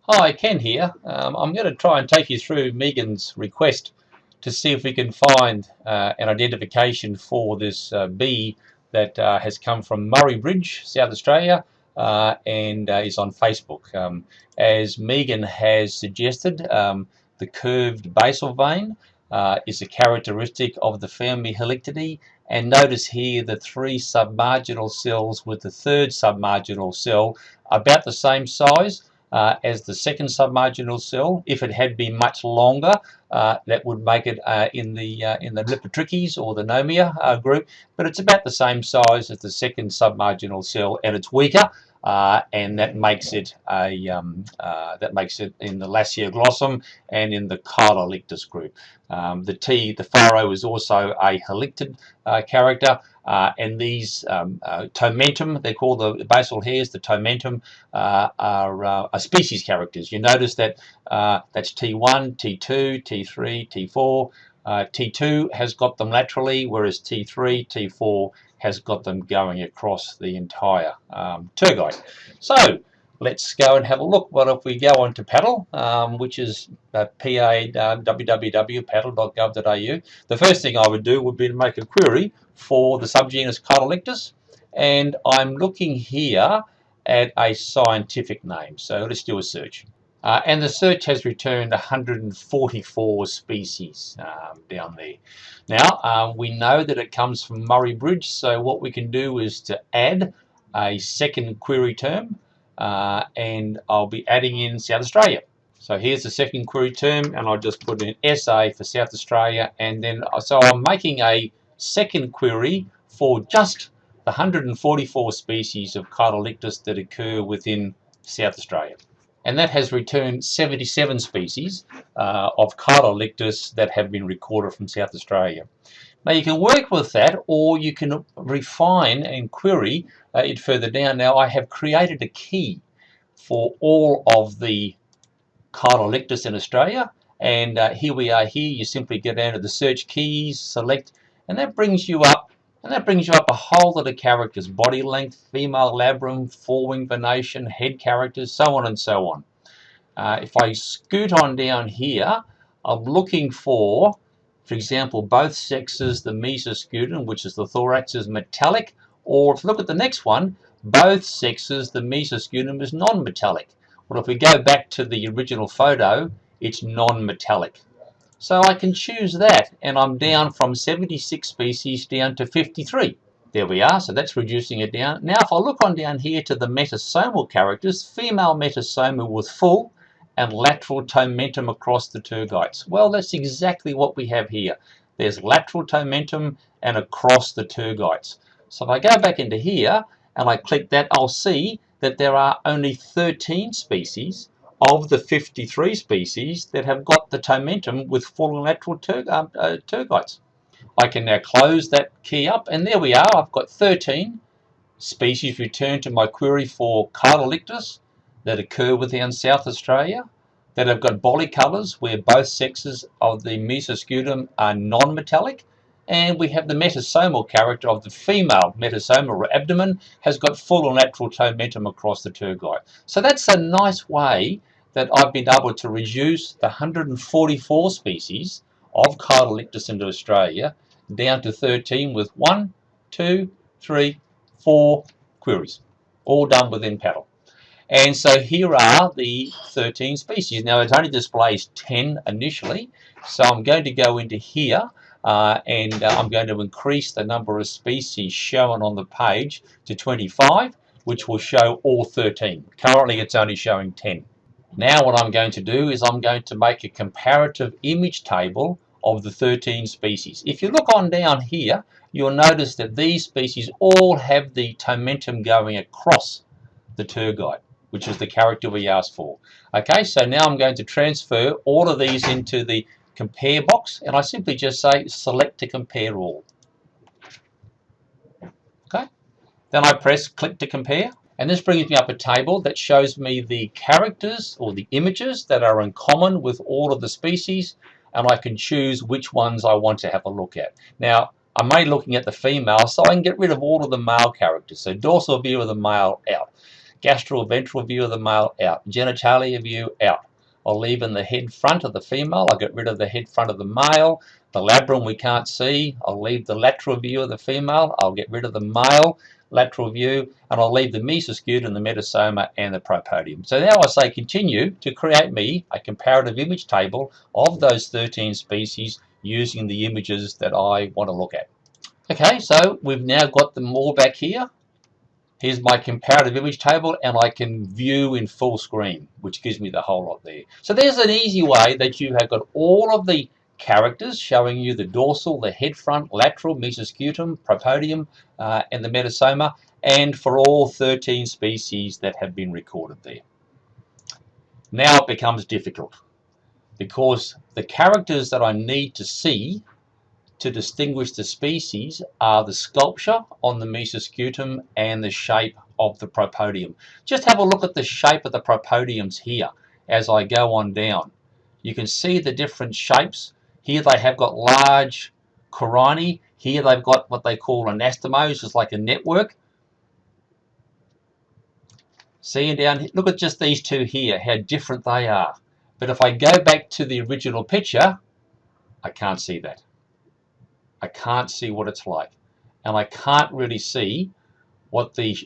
Hi, Ken here. I'm going to try and take you through Megan's request to see if we can find an identification for this bee that has come from Murray Bridge, South Australia, and is on Facebook. As Megan has suggested, the curved basal vein is a characteristic of the family Halictidae, and notice here the three submarginal cells with the third submarginal cell about the same size as the second submarginal cell. If it had been much longer, that would make it in the Lipotriches or the Nomia group, but it's about the same size as the second submarginal cell, and it's weaker. And that makes it in the Lasioglossum and in the Chilolictis group. The pharo is also a halictid character, and these tomentum, they call the basal hairs, the tomentum, are species characters. You notice that that's T1, T2, T3, T4. T2 has got them laterally, whereas T3, T4 has got them going across the entire tergite. So let's go and have a look. What if we go on to PaDIL, which is www.padil.gov.au. The first thing I would do would be to make a query for the subgenus Chilolictis, and I'm looking here at a scientific name. So let's do a search. And the search has returned 144 species down there. Now, we know that it comes from Murray Bridge, so what we can do is to add a second query term, and I'll be adding in South Australia. So here's the second query term, and I'll just put in SA for South Australia, and then so I'm making a second query for just the 144 species of Chilolictis that occur within South Australia. And that has returned 77 species of Chilolictis that have been recorded from South Australia. Now you can work with that, or you can refine and query it further down. Now I have created a key for all of the Chilolictis in Australia, and here we are. Here you simply go down to the search keys, select, and that brings you up. a whole lot of characters: body length, female labrum, forewing venation, head characters, so on and so on. If I scoot on down here, I'm looking for example, both sexes, the mesoscutum, which is the thorax, is metallic, or if you look at the next one, both sexes, the mesoscutum is non-metallic. Well, if we go back to the original photo, it's non-metallic. So I can choose that, and I'm down from 76 species down to 53. There we are, so that's reducing it down. Now if I look on down here to the metasomal characters, female metasoma with full and lateral tomentum across the tergites. Well, that's exactly what we have here. There's lateral tomentum and across the tergites. So if I go back into here and I click that, I'll see that there are only 13 species of the 53 species that have got the tomentum with full and lateral tergites. I can now close that key up, and there we are. I've got 13 species returned to my query for Chilolictis that occur within South Australia, that have got body colours where both sexes of the mesoscutum are non-metallic, and we have the metasomal character of the female metasoma or abdomen has got full and lateral tomentum across the tergite. So that's a nice way that I've been able to reduce the 144 species of Chilolictis into Australia down to 13 with 1, 2, 3, 4 queries, all done within PaDIL. And so here are the 13 species. Now it only displays 10 initially, so I'm going to go into here and I'm going to increase the number of species shown on the page to 25, which will show all 13. Currently it's only showing 10. Now what I'm going to do is I'm going to make a comparative image table of the 13 species. If you look on down here, you'll notice that these species all have the tomentum going across the tergite, which is the character we asked for. Okay, so now I'm going to transfer all of these into the compare box, and I simply just say select to compare all. Okay, then I press click to compare, and this brings me up a table that shows me the characters or the images that are in common with all of the species, and I can choose which ones I want to have a look at. Now, I'm only looking at the female, so I can get rid of all of the male characters. So dorsal view of the male out. Gastroventral view of the male, out. Genitalia view, out. I'll leave in the head front of the female. I'll get rid of the head front of the male. The labrum we can't see. I'll leave the lateral view of the female. I'll get rid of the male lateral view, and I'll leave the mesoscutum, the metasoma, and the propodium. So now I say continue to create me a comparative image table of those 13 species using the images that I want to look at. Okay, so we've now got them all back here. Here's my comparative image table, and I can view in full screen, which gives me the whole lot there. So there's an easy way that you have got all of the characters showing you the dorsal, the head front, lateral, mesoscutum, propodium, and the metasoma, and for all 13 species that have been recorded there. Now it becomes difficult because the characters that I need to see to distinguish the species are the sculpture on the mesoscutum and the shape of the propodium. Just have a look at the shape of the propodiums here as I go on down. You can see the different shapes. Here they have got large coroni. Here they've got what they call anastomose, it's like a network. See down here, look at just these two here, how different they are. But if I go back to the original picture, I can't see that. I can't see what it's like, and I can't really see what the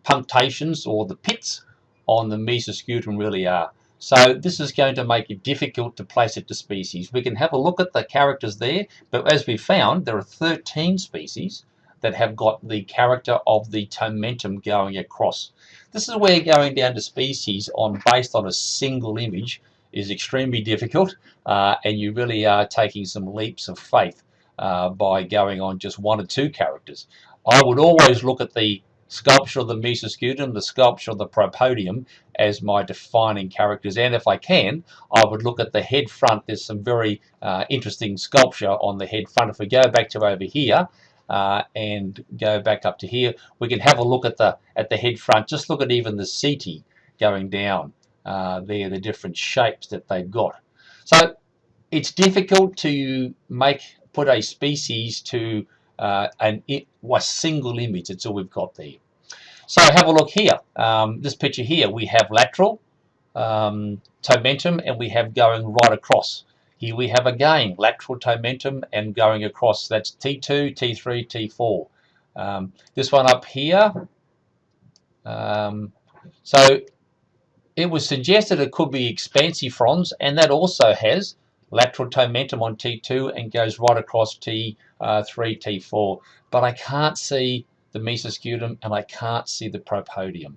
punctations or the pits on the mesoscutum really are. So this is going to make it difficult to place it to species. We can have a look at the characters there, but as we found, there are 13 species that have got the character of the tomentum going across. This is where going down to species based on a single image is extremely difficult, and you really are taking some leaps of faith by going on just one or two characters. I would always look at the sculpture of the mesoscutum, the sculpture of the propodium as my defining characters, and if I can, I would look at the head front. There's some very interesting sculpture on the head front. If we go back to over here and go back up to here, we can have a look at the head front. Just look at even the setae going down there, the different shapes that they've got. So it's difficult to put a species to a single image. It's all we've got there. So have a look here. This picture here, we have lateral tomentum, and we have going right across. Here we have again lateral tomentum and going across. That's T2, T3, T4. This one up here. So it was suggested it could be expansifrons, and that also has lateral tomentum on T2 and goes right across T3, T4. But I can't see the mesoscutum and I can't see the propodium.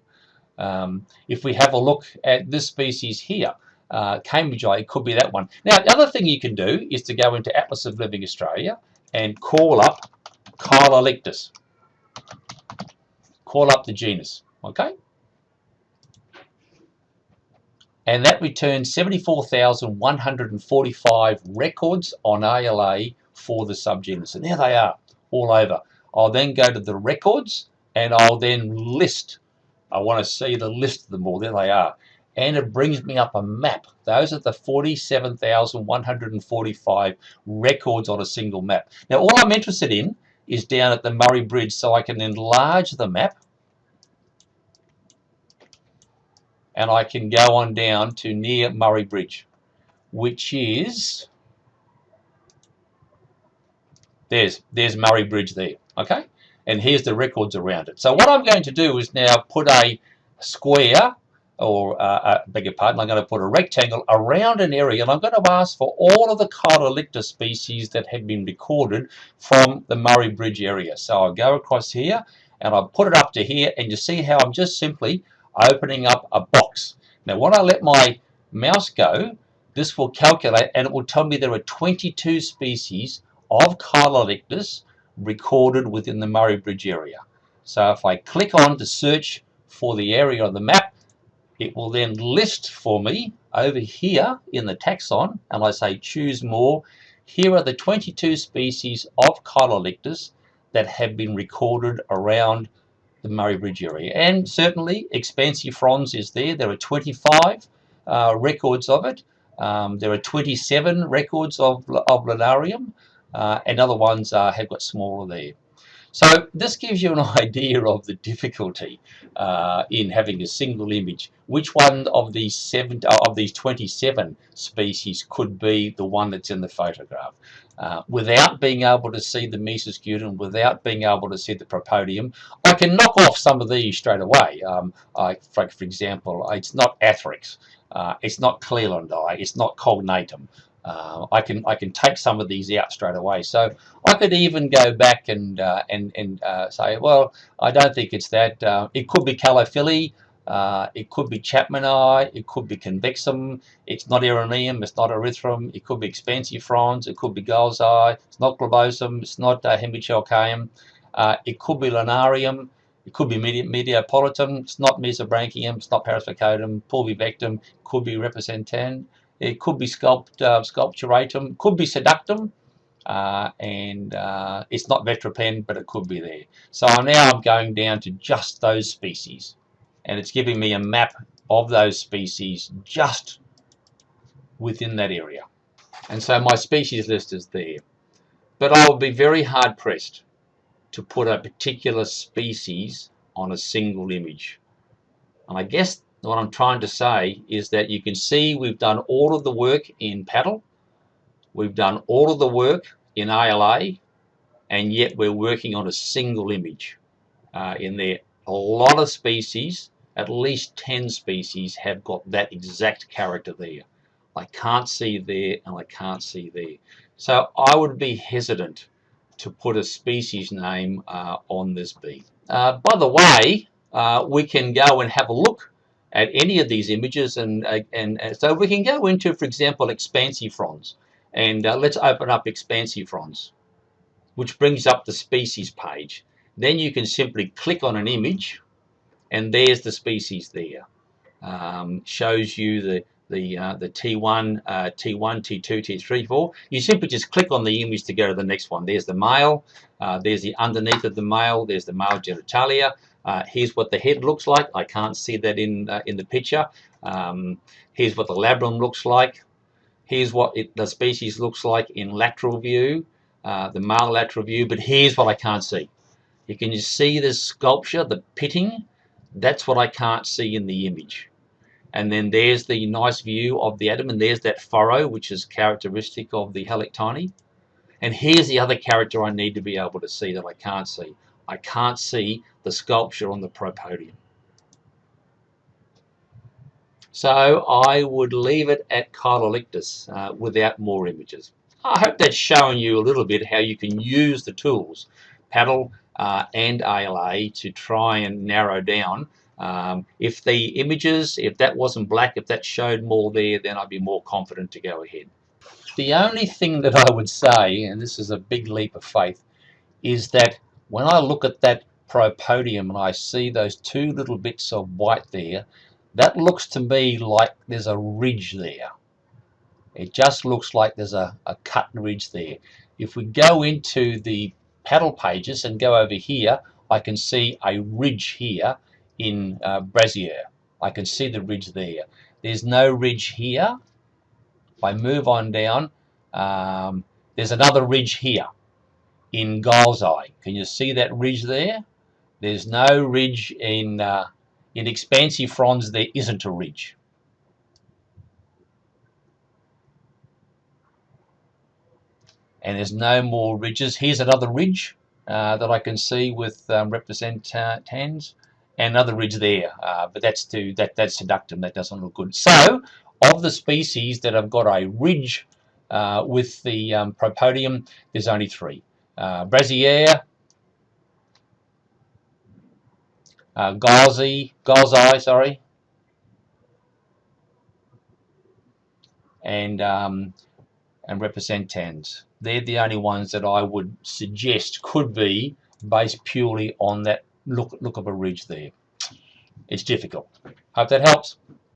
If we have a look at this species here, Cambridgei, it could be that one. Now, the other thing you can do is to go into Atlas of Living Australia and call up Chilolictis. Call up the genus, okay? And that returns 74,145 records on ALA for the subgenus. And there they are, all over. I'll then go to the records, and I'll then list. I want to see the list of them all. There they are. And it brings me up a map. Those are the 47,145 records on a single map. Now, all I'm interested in is down at the Murray Bridge, so I can enlarge the map. And I can go on down to near Murray Bridge, which is, there's Murray Bridge there, okay? And here's the records around it. So what I'm going to do is now put a square, or beg your pardon, I'm going to put a rectangle around an area, and I'm going to ask for all of the Chilolictis species that have been recorded from the Murray Bridge area. So I'll go across here, and I'll put it up to here, and you see how I'm just simply opening up a box. Now when I let my mouse go, this will calculate, and it will tell me there are 22 species of Chilolictis recorded within the Murray Bridge area. So if I click on to search for the area on the map, it will then list for me over here in the taxon, and I say choose more. Here are the 22 species of Chilolictis that have been recorded around the Murray Bridge area. And certainly expansifrons is there. There are 25 records of it. There are 27 records of Lanarium, and other ones have got smaller there. So this gives you an idea of the difficulty in having a single image. Which one of these 27 species could be the one that's in the photograph? Without being able to see the mesoscutum, without being able to see the propodium, I can knock off some of these straight away. For example, it's not Athrix, it's not Clearlandi, it's not Cognatum. I can take some of these out straight away. So I could even go back and say, well, I don't think it's that. It could be Calophyllae, it could be Chapmani, it could be Convexum. It's not Erinaeum, it's not Erythrum. It could be Expansifrons, it could be Gulsi. It's not Globosum, it's not Hemichalcaeum. It could be Lunarium. It could be Mediopolitum. It's not Mesobranchium. It's not Parasphenotum. Pulvivectum. It could be Representan. It could be Sculpturatum. It could be Seductum. It's not Vetrapen, but it could be there. So now I'm going down to just those species, and it's giving me a map of those species just within that area. And so my species list is there. But I would be very hard pressed to put a particular species on a single image. And I guess what I'm trying to say is that you can see we've done all of the work in PaDIL, we've done all of the work in ALA, and yet we're working on a single image in there. A lot of species, at least 10 species, have got that exact character there. I can't see there and I can't see there. So I would be hesitant to put a species name on this bee. By the way, we can go and have a look at any of these images, and so we can go into, for example, Expansifrons, and let's open up Expansifrons, which brings up the species page. Then you can simply click on an image, and there's the species there. Shows you the T1, T1, T2, T3, 4. You simply just click on the image to go to the next one. There's the male. There's the underneath of the male. There's the male genitalia. Here's what the head looks like. I can't see that in the picture. Here's what the labrum looks like. Here's what the species looks like in lateral view, the male lateral view. But here's what I can't see. You can just see the sculpture, the pitting. That's what I can't see in the image. And then there's the nice view of the abdomen. There's that furrow, which is characteristic of the Halictini. And here's the other character I need to be able to see that I can't see. I can't see the sculpture on the propodium. So I would leave it at Chilolictis without more images. I hope that's showing you a little bit how you can use the tools, PaDIL and ALA, to try and narrow down. If the images, if that wasn't black, if that showed more there, then I'd be more confident to go ahead. The only thing that I would say, and this is a big leap of faith, is that when I look at that propodium and I see those two little bits of white there, that looks to me like there's a ridge there. It just looks like there's a cut ridge there. If we go into the PaDIL pages and go over here, I can see a ridge here in Brassiere. I can see the ridge there. There's no ridge here. If I move on down, there's another ridge here in Gulsi. Can you see that ridge there? There's no ridge in Expansifrons. There isn't a ridge. And there's no more ridges. Here's another ridge that I can see with Representans, and another ridge there, but that's Seductum. That doesn't look good. So, of the species that have got a ridge with the propodium, there's only 3: Brassiere, Gulsi, sorry, and Representans. They're the only ones that I would suggest could be based purely on that look of a ridge there. It's difficult. Hope that helps.